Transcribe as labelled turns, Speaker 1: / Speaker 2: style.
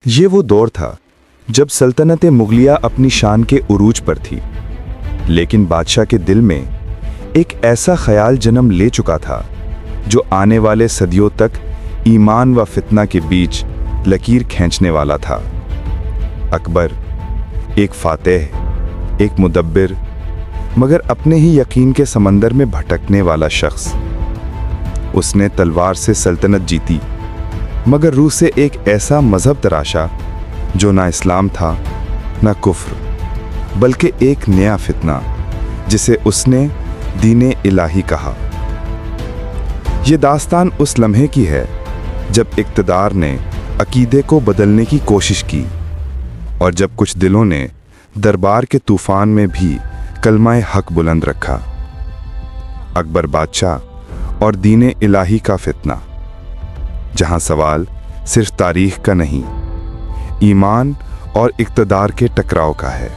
Speaker 1: ये वो दौर था जब सल्तनत मुगलिया अपनी शान के उरूज पर थी, लेकिन बादशाह के दिल में एक ऐसा ख्याल जन्म ले चुका था जो आने वाले सदियों तक ईमान व फितना के बीच लकीर खींचने वाला था। अकबर एक फातेह, एक मुदब्बिर, मगर अपने ही यकीन के समंदर में भटकने वाला शख्स। उसने तलवार से सल्तनत जीती, मगर रूह से एक ऐसा मजहब तराशा जो ना इस्लाम था ना कुफ्र, बल्कि एक नया फितना जिसे उसने दीने इलाही कहा। ये दास्तान उस लम्हे की है जब इक़्तिदार ने अकीदे को बदलने की कोशिश की और जब कुछ दिलों ने दरबार के तूफान में भी कलमाए हक बुलंद रखा। अकबर बादशाह और दीने इलाही का फितना, जहां सवाल सिर्फ तारीख का नहीं, ईमान और इक़्तिदार के टकराव का है।